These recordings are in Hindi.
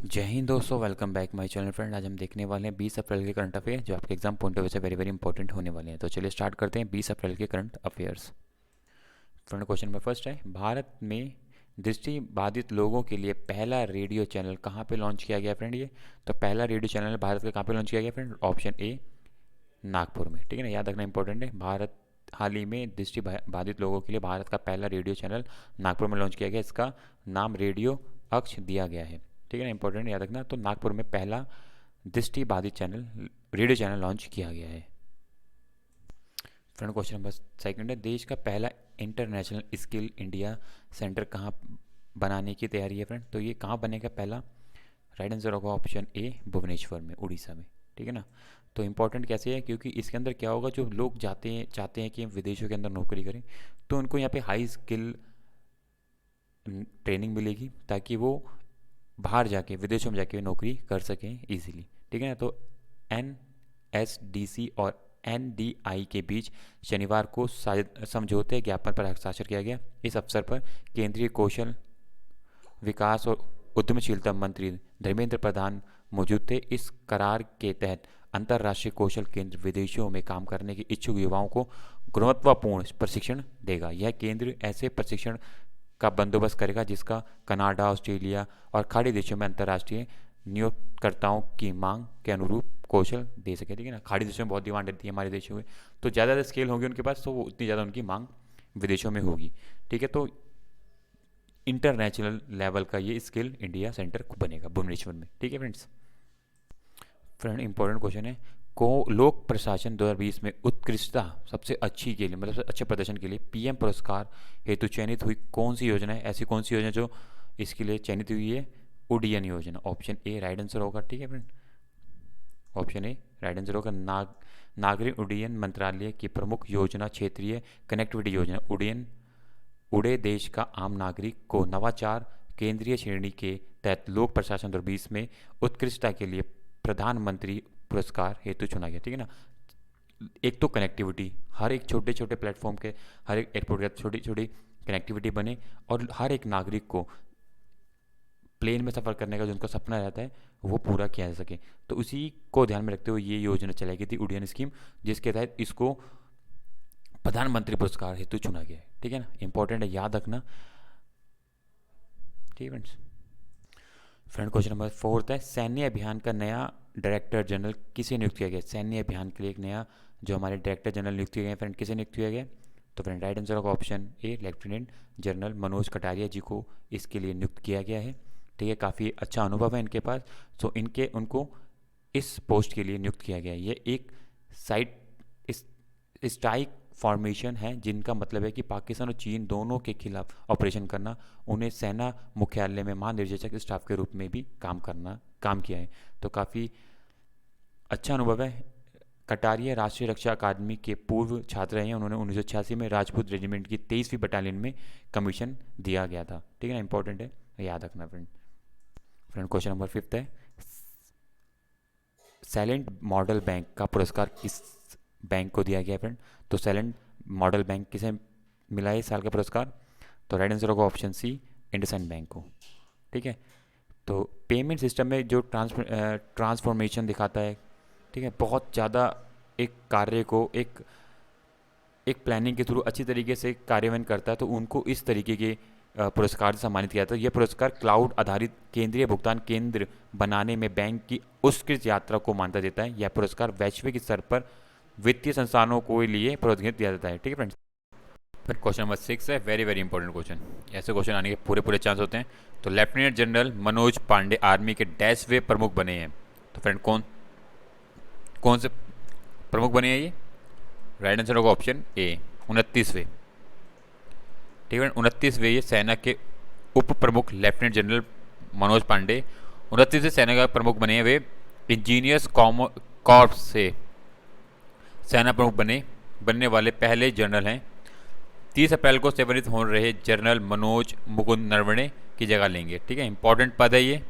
जय हिंद दोस्तों, welcome back my channel friend. आज हम देखने वाले हैं 20 अप्रैल के करंट अफेयर जो आपके एग्जाम पॉइंट ऑफ व्यू से वेरी वेरी इंपॉर्टेंट होने वाले हैं। तो चलिए स्टार्ट करते हैं 20 अप्रैल के current affairs. Friend, question number first है, भारत में दृष्टि बाधित लोगों के लिए पहला रेडियो चैनल कहाँ पे लॉन्च किया गया फ्रेंड? ये तो पहला रेडियो चैनल भारत का कहाँ पे लॉन्च किया गया फ्रेंड? ऑप्शन ए, नागपुर में। ठीक है ना, याद रखना इंपॉर्टेंट है। भारत हाल ही में दृष्टि बाधित लोगों के लिए भारत का पहला रेडियो चैनल नागपुर में लॉन्च किया गया। इसका नाम रेडियो अक्ष दिया गया है। ठीक है ना, इंपॉर्टेंट याद रखना। तो नागपुर में पहला दृष्टि बाधित चैनल रेडियो चैनल लॉन्च किया गया है। फ्रेंड, क्वेश्चन नंबर सेकंड है, देश का पहला इंटरनेशनल स्किल इंडिया सेंटर कहाँ बनाने की तैयारी है फ्रेंड? तो ये कहाँ बनेगा पहला? राइट आंसर होगा ऑप्शन ए, भुवनेश्वर में, उड़ीसा में। ठीक है ना। तो इम्पोर्टेंट कैसे है, क्योंकि इसके अंदर क्या होगा, जो लोग जाते हैं चाहते हैं कि विदेशों के अंदर नौकरी करें, तो उनको यहाँ पे हाई स्किल ट्रेनिंग मिलेगी ताकि वो बाहर जाके विदेशों में जाके नौकरी कर सकें इजीली। ठीक है ना। तो NSDC और NDI के बीच शनिवार को समझौते ज्ञापन पर हस्ताक्षर किया गया। इस अवसर पर केंद्रीय कौशल विकास और उद्यमशीलता मंत्री धर्मेंद्र प्रधान मौजूद थे। इस करार के तहत अंतर्राष्ट्रीय कौशल केंद्र विदेशों में काम करने के इच्छुक युवाओं को गुणवत्तापूर्ण प्रशिक्षण देगा। यह केंद्र ऐसे प्रशिक्षण का बंदोबस्त करेगा जिसका कनाडा, ऑस्ट्रेलिया और खाड़ी देशों में अंतर्राष्ट्रीय नियोक्ताओं की मांग के अनुरूप कौशल दे सके। ठीक है ना, खाड़ी देशों में बहुत डिमांड रहती है हमारे देशों में, तो ज़्यादा स्केल होगी उनके पास, तो वो उतनी ज़्यादा उनकी मांग विदेशों में होगी। ठीक है, तो इंटरनेशनल लेवल का ये स्किल इंडिया सेंटर बनेगा भुवनेश्वर में। ठीक है फ्रेंड्स। फ्रेंड, इंपॉर्टेंट क्वेश्चन है, को लोक प्रशासन 2020 में उत्कृष्टता सबसे अच्छी के लिए, मतलब सबसे अच्छे प्रदर्शन के लिए PM पुरस्कार हेतु चयनित हुई कौन सी योजना है? ऐसी कौन सी योजना जो इसके लिए चयनित हुई है? उड्डयन योजना। ऑप्शन ए राइट आंसर होगा। ठीक है friend, option A right answer होगा। नागरिक उड्डयन मंत्रालय की प्रमुख योजना क्षेत्रीय कनेक्टिविटी योजना उड्डयन उड़े देश का आम नागरिक को नवाचार केंद्रीय श्रेणी के तहत लोक प्रशासन 2020 में उत्कृष्टता के लिए प्रधानमंत्री पुरस्कार हेतु चुना गया। ठीक है ना। एक तो कनेक्टिविटी, हर एक छोटे छोटे प्लेटफॉर्म के, हर एक एयरपोर्ट के छोटी छोटी कनेक्टिविटी बने और हर एक नागरिक को प्लेन में सफ़र करने का जो उनका सपना रहता है वो पूरा किया जा सके। तो उसी को ध्यान में रखते हुए ये योजना चलाई गई थी, उड्डयन स्कीम, जिसके तहत इसको प्रधानमंत्री पुरस्कार हेतु चुना गया है। ठीक है ना, इंपॉर्टेंट है, याद रखना। ठीक है friends. Friend, question number fourth है, सैन्य अभियान का नया डायरेक्टर जनरल किसे नियुक्त किया गया? सैन्य अभियान के लिए एक नया जो हमारे डायरेक्टर जनरल नियुक्त किए गए फ्रेंड, किसे नियुक्त किया गया? तो फ्रेंड राइट आंसर होगा option A, lieutenant general Manoj Kataria ji को इसके लिए नियुक्त किया गया है। ठीक है, काफ़ी अच्छा अनुभव है इनके पास, तो इनके उनको इस पोस्ट के लिए नियुक्त किया गया है। ये एक साइड स्ट्राइक फॉर्मेशन है जिनका मतलब है कि पाकिस्तान और चीन दोनों के खिलाफ ऑपरेशन करना। उन्हें सेना मुख्यालय में महानिर्देशक स्टाफ के रूप में भी काम किया है, तो काफ़ी अच्छा अनुभव है। कटारिया राष्ट्रीय रक्षा अकादमी के पूर्व छात्र हैं। उन्होंने 1986 में राजपूत रेजिमेंट की 23वीं बटालियन में कमीशन दिया गया था। ठीक है ना, इंपॉर्टेंट है, याद रखना friend. Friend, question number fifth है, सैलेंट मॉडल बैंक का पुरस्कार किस बैंक को दिया गया फ्रेंड? तो सैलेंट मॉडल बैंक किसे मिला है इस साल का पुरस्कार? तो राइट आंसर होगा ऑप्शन सी, इंडसइंड बैंक को। ठीक है, तो पेमेंट सिस्टम में जो ट्रांसफॉर्मेशन दिखाता है, ठीक है, बहुत ज़्यादा एक कार्य को एक एक प्लानिंग के थ्रू अच्छी तरीके से कार्यान्वयन करता है, तो उनको इस तरीके के पुरस्कार से सम्मानित किया जाता है। यह पुरस्कार क्लाउड आधारित केंद्रीय भुगतान केंद्र बनाने में बैंक की उत्कृष्ट यात्रा को मान्यता देता है। यह पुरस्कार वैश्विक स्तर पर वित्तीय संस्थानों को लिए प्रोत्साहित दिया जाता है। ठीक है फ्रेंड्स। फिर क्वेश्चन नंबर 6 है, वेरी वेरी इंपॉर्टेंट क्वेश्चन। ऐसे क्वेश्चन आने के पूरे पूरे चांस होते हैं। तो lieutenant general Manoj Pande army के डैश वे प्रमुख बने हैं। तो फ्रेंड कौन कौन से प्रमुख बने हैं ये? राइट आंसर होगा ऑप्शन ए, 29वें। ठीक है, 29वें ये सेना के उप प्रमुख लेफ्टिनेंट जनरल मनोज पांडे 29वें सेना का प्रमुख बने हैं। वे इंजीनियर्स कॉर्प्स से सेना प्रमुख बनने वाले पहले जनरल हैं। 30 अप्रैल को सेवानिवृत्त हो रहे जनरल मनोज मुकुंद नरवणे की जगह लेंगे। ठीक है, इंपॉर्टेंट पद है ये।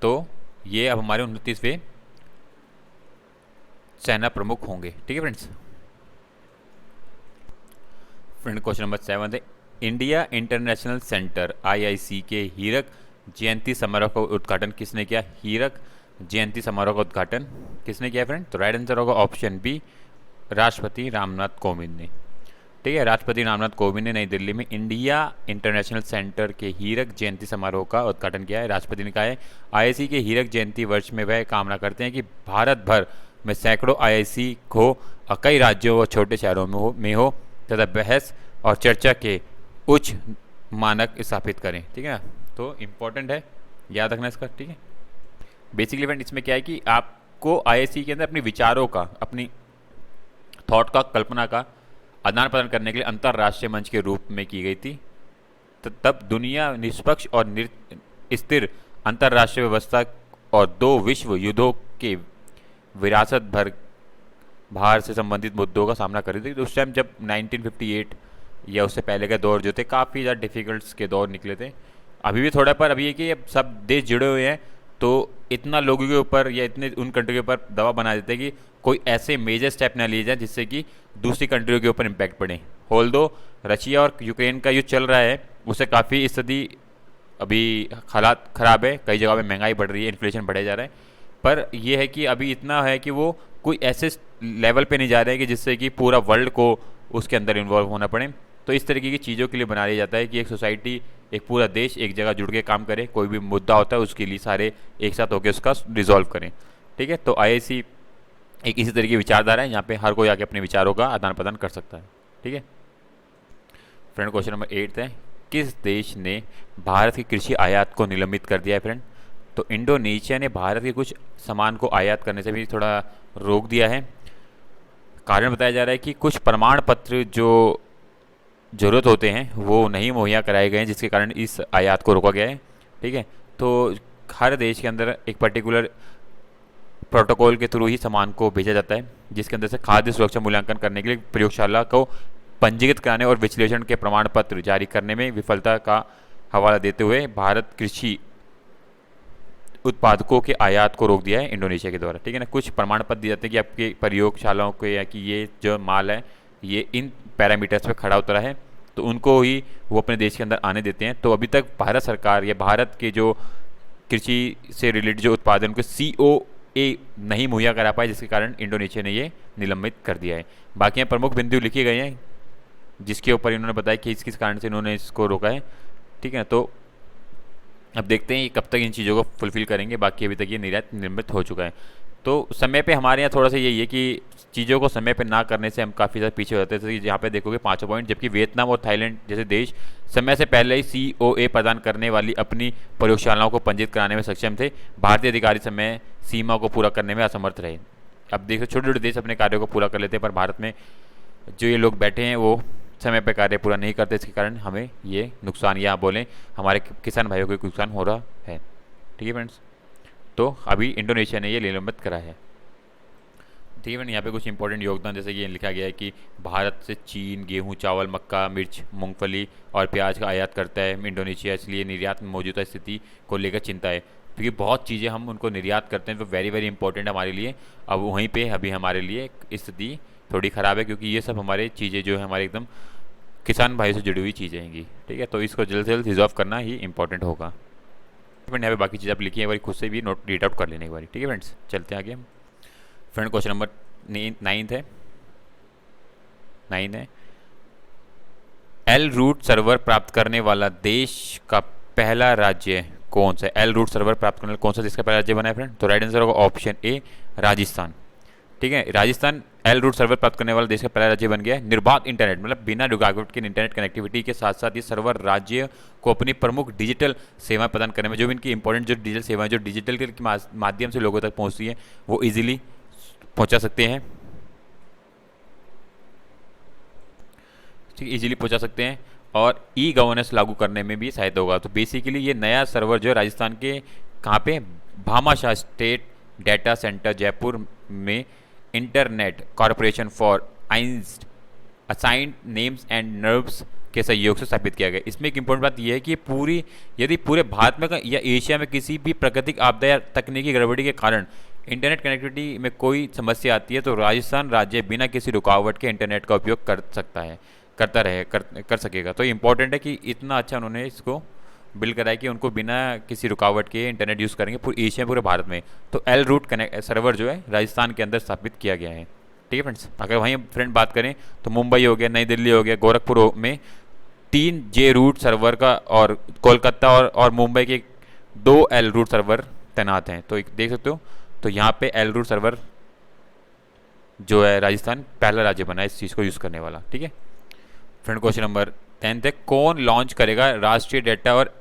तो ये अब हमारे 29वें सेना प्रमुख होंगे। ठीक है फ्रेंड्स। फ्रेंड, क्वेश्चन नंबर 7 है, इंडिया इंटरनेशनल सेंटर IIC के हीरक जयंती समारोह का उद्घाटन किसने किया? हीरक जयंती समारोह का उद्घाटन किसने किया फ्रेंड? तो राइट आंसर होगा ऑप्शन बी, राष्ट्रपति रामनाथ कोविंद ने। ठीक है, राष्ट्रपति रामनाथ कोविंद ने नई दिल्ली में इंडिया इंटरनेशनल सेंटर के हीरक जयंती समारोह का उद्घाटन किया है। राष्ट्रपति ने कहा है आईआईसी के हीरक जयंती वर्ष में वह कामना करते हैं कि भारत भर में सैकड़ों आईआईसी हो और कई राज्यों व छोटे शहरों में हो तथा बहस और चर्चा के उच्च मानक स्थापित करें। ठीक है ना, तो इम्पोर्टेंट है, याद रखना इसका। ठीक है, बेसिकली फ्रेंड इसमें क्या है कि आपको आईआईसी के अंदर अपने विचारों का, अपनी थॉट का, कल्पना का आदान प्रदान करने के लिए अंतर्राष्ट्रीय मंच के रूप में की गई थी। तो तब दुनिया निष्पक्ष और स्थिर अंतर्राष्ट्रीय व्यवस्था और 2 विश्व युद्धों के विरासत भर भार से संबंधित मुद्दों का सामना कर रही थी। तो उस टाइम जब 1958 या उससे पहले के दौर जो थे काफ़ी ज़्यादा डिफ़िकल्ट्स के दौर निकले थे। अभी भी थोड़ा, पर अभी है कि अब सब देश जुड़े हुए हैं तो इतना लोगों के ऊपर या इतने उन कंट्री के ऊपर दबाव बना देते हैं कि कोई ऐसे मेजर स्टेप ना लिए जाए जिससे कि दूसरी कंट्रियों के ऊपर इम्पैक्ट पड़े। होल दो रशिया और यूक्रेन का युद्ध चल रहा है, उससे काफ़ी स्थिति अभी हालात ख़राब है, कई जगह पे महंगाई बढ़ रही है, इन्फ्लेशन बढ़े जा रहा है, पर यह है कि अभी इतना है कि वो कोई ऐसे लेवल पे नहीं जा रहे हैं कि जिससे कि पूरा वर्ल्ड को उसके अंदर इन्वॉल्व होना पड़े। तो इस तरीके की चीज़ों के लिए बना दिया जाता है कि एक सोसाइटी, एक पूरा देश एक जगह जुड़ के काम करे, कोई भी मुद्दा होता है उसके लिए सारे एक साथ होकर उसका रिजॉल्व करें। ठीक है, तो आईआईसी एक इसी तरीके की विचारधारा है, यहाँ पे हर कोई आके अपने विचारों का आदान प्रदान कर सकता है। ठीक है फ्रेंड, क्वेश्चन नंबर 8 है, किस देश ने भारत की कृषि आयात को निलंबित कर दिया है फ्रेंड? तो इंडोनेशिया ने भारत के कुछ सामान को आयात करने से भी थोड़ा रोक दिया है। कारण बताया जा रहा है कि कुछ प्रमाण पत्र जो ज़रूरत होते हैं वो नहीं मुहैया कराए गए हैं, जिसके कारण इस आयात को रोका गया है। ठीक है, तो हर देश के अंदर एक पर्टिकुलर प्रोटोकॉल के थ्रू ही सामान को भेजा जाता है, जिसके अंदर से खाद्य सुरक्षा मूल्यांकन करने के लिए प्रयोगशाला को पंजीकृत कराने और विश्लेषण के प्रमाण पत्र जारी करने में विफलता का हवाला देते हुए भारत कृषि उत्पादकों के आयात को रोक दिया है इंडोनेशिया के द्वारा। ठीक है ना, कुछ प्रमाण पत्र दिए जाते हैं कि आपके प्रयोगशालाओं को, या कि ये जो माल है ये इन पैरामीटर्स पे खड़ा उतरा है, तो उनको ही वो अपने देश के अंदर आने देते हैं। तो अभी तक भारत सरकार या भारत के जो कृषि से रिलेटेड जो उत्पादन को COA नहीं मुहैया करा पाए, जिसके कारण इंडोनेशिया ने ये निलंबित कर दिया है। बाकी यहाँ प्रमुख बिंदु लिखे गए हैं जिसके ऊपर इन्होंने बताया कि किस कारण से इन्होंने इसको रोका है। ठीक है, तो अब देखते हैं ये कब तक इन चीज़ों को फुलफिल करेंगे। बाकी अभी तक ये निर्यात निलंबित हो चुका है। तो समय पे हमारे यहाँ थोड़ा सा यही है कि चीज़ों को समय पे ना करने से हम काफ़ी ज़्यादा पीछे हो जाते हैं। जैसे यहाँ पे देखोगे 5 पॉइंट, जबकि वियतनाम और थाईलैंड जैसे देश समय से पहले ही COA प्रदान करने वाली अपनी प्रयोगशालाओं को पंजीकृत कराने में सक्षम थे। भारतीय अधिकारी समय सीमा को पूरा करने में असमर्थ रहे। अब देखो छोटे छोटे देश अपने कार्यों को पूरा कर लेते हैं, पर भारत में जो ये लोग बैठे हैं वो समय पर कार्य पूरा नहीं करते, इसके कारण हमें ये नुकसान, या बोलें हमारे किसान भाइयों को नुकसान हो रहा है। ठीक है फ्रेंड्स, तो अभी इंडोनेशिया ने ये निलंबित करा है। ठीक है फ्रेंड, यहाँ पे कुछ इंपॉर्टेंट योगदान जैसे कि ये लिखा गया है कि भारत से चीन गेहूं, चावल, मक्का, मिर्च, मूंगफली और प्याज का आयात करता है इंडोनेशिया, इसलिए निर्यात में मौजूदा स्थिति को लेकर चिंता है, क्योंकि बहुत चीज़ें हम उनको निर्यात करते हैं तो वेरी वेरी इंपॉर्टेंट हमारे लिए। अब वहीं पर अभी हमारे लिए स्थिति थोड़ी ख़राब है, क्योंकि ये सब हमारे चीज़ें जो है हमारे एकदम किसान भाई से जुड़ी हुई चीज़ें हैंगी। ठीक है, तो इसको जल्द से जल्द रिजॉल्व करना ही इंपॉर्टेंट होगा। फ्रेंड यहाँ पे बाकी चीज़ आप लिखी है, एक बार खुद से भी नोट रीड आउट कर लेने एक बार। ठीक है फ्रेंड्स, चलते हैं आगे हम। फ्रेंड क्वेश्चन नंबर 9 है, एल रूट सर्वर प्राप्त करने वाला देश का पहला राज्य कौन सा है? एल रूट सर्वर प्राप्त करने वाला कौन सा देश का पहला राज्य बना है फ्रेंड? तो राइट आंसर होगा ऑप्शन ए, राजस्थान। ठीक है, राजस्थान एल रूट सर्वर प्राप्त करने वाला देश का पहला राज्य बन गया है। निर्बाध इंटरनेट मतलब बिना रुकावट के इंटरनेट कनेक्टिविटी के साथ साथ ये सर्वर राज्य को अपनी प्रमुख डिजिटल सेवाएं प्रदान करने में, जो भी इनकी इंपॉर्टेंट जो डिजिटल सेवाएं जो डिजिटल के माध्यम से लोगों तक पहुंचती हैं, वो इजीली पहुंचा सकते हैं। ठीक, इजीली पहुंचा सकते हैं और ई गवर्नेंस लागू करने में भी सहायता होगा। तो बेसिकली ये नया सर्वर जो है राजस्थान के कहाँ पे, Bhamashah state data centre Jaipur में internet corporation for assigned names and numbers के सहयोग से स्थापित किया गया। इसमें एक इंपॉर्टेंट बात यह है कि यदि पूरे भारत में या एशिया में किसी भी प्राकृतिक आपदा या तकनीकी गड़बड़ी के कारण इंटरनेट कनेक्टिविटी में कोई समस्या आती है, तो राजस्थान राज्य बिना किसी रुकावट के इंटरनेट का उपयोग कर सकता है, कर सकेगा। तो इंपॉर्टेंट है कि इतना अच्छा उन्होंने इसको बिल्ड कराया कि उनको बिना किसी रुकावट के इंटरनेट यूज़ करेंगे पूरे एशिया, पूरे भारत में। तो एल रूट कनेक्ट सर्वर जो है राजस्थान के अंदर स्थापित किया गया है। ठीक है फ्रेंड्स। अगर वहीं फ्रेंड बात करें तो मुंबई हो गया, नई दिल्ली हो गया, गोरखपुर में 3 जे रूट सर्वर का, और कोलकाता और मुंबई के 2 एल रूट सर्वर तैनात हैं। तो देख सकते हो, तो यहाँ पे एल रूट सर्वर जो है राजस्थान पहला राज्य बना है इस चीज़ को यूज़ करने वाला। ठीक है फ्रेंड। क्वेश्चन नंबर 10 है, कौन लॉन्च करेगा राष्ट्रीय डेटा और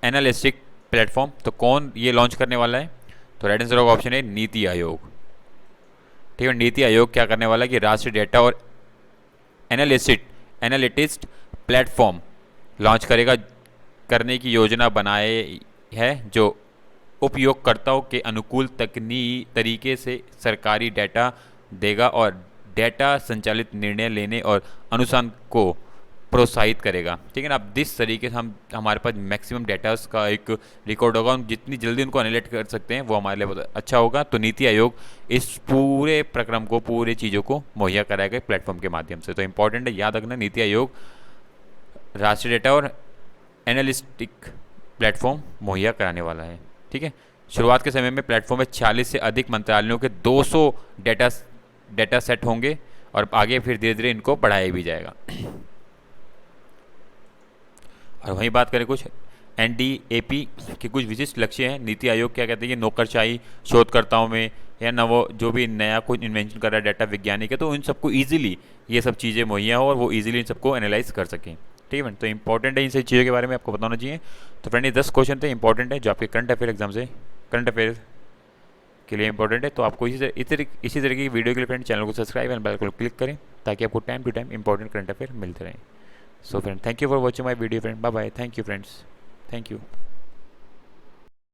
एनालिस्टिक प्लेटफॉर्म? तो कौन ये लॉन्च करने वाला है? तो राइट आंसर का ऑप्शन है नीति आयोग। ठीक है, नीति आयोग क्या करने वाला है कि राष्ट्रीय डेटा और एनालिटिस्ट प्लेटफॉर्म लॉन्च करेगा, करने की योजना बनाए है, जो उपयोगकर्ताओं के अनुकूल तरीके से सरकारी डेटा देगा और डेटा संचालित निर्णय लेने और अनुसंधान को प्रोत्साहित करेगा। ठीक है ना। अब जिस तरीके से हमारे पास मैक्सिमम डेटास का एक रिकॉर्ड होगा, हम जितनी जल्दी उनको एनालिट कर सकते हैं वो हमारे लिए बहुत अच्छा होगा। तो नीति आयोग इस पूरे प्रक्रम को, पूरे चीज़ों को मुहैया कराएगा प्लेटफॉर्म के माध्यम से। तो इंपॉर्टेंट है, याद रखना, नीति आयोग राष्ट्रीय डेटा और एनालिस्टिक प्लेटफॉर्म मुहैया कराने वाला है। ठीक है। शुरुआत के समय में प्लेटफॉर्म में 40 से अधिक मंत्रालयों के 200 डेटा सेट होंगे और आगे फिर धीरे धीरे इनको बढ़ाया भी जाएगा। और वहीं बात करें कुछ एनडीएपी के कुछ विशिष्ट लक्ष्य हैं। नीति आयोग क्या कहते हैं कि नौकरशाही शोधकर्ताओं में या नवो जो भी नया कुछ इन्वेंशन कर रहा है डाटा वैज्ञानिक है, तो इन सबको ईजिली ये सब चीज़ें मुहैया हो और वो ईजिली इन सबको एनालाइज कर सकें। ठीक है। तो इंपॉर्टेंट है, इन सभी चीज़ों के बारे में आपको बताना चाहिए। तो फ्रेंड ये 10 क्वेश्चन थे इंपॉर्टेंट है, जो आपके करंट अफेयर एग्जाम से, करंट अफेयर के लिए इंपॉर्टेंट है। तो आपको इसी तरह की वीडियो के लिए फ्रेंड चैनल को सब्सक्राइब एंड बेल को क्लिक करें, ताकि आपको time to time important current affair मिलते रहें। So friend, thank you for watching my video friend. Bye bye. Thank you friends. Thank you.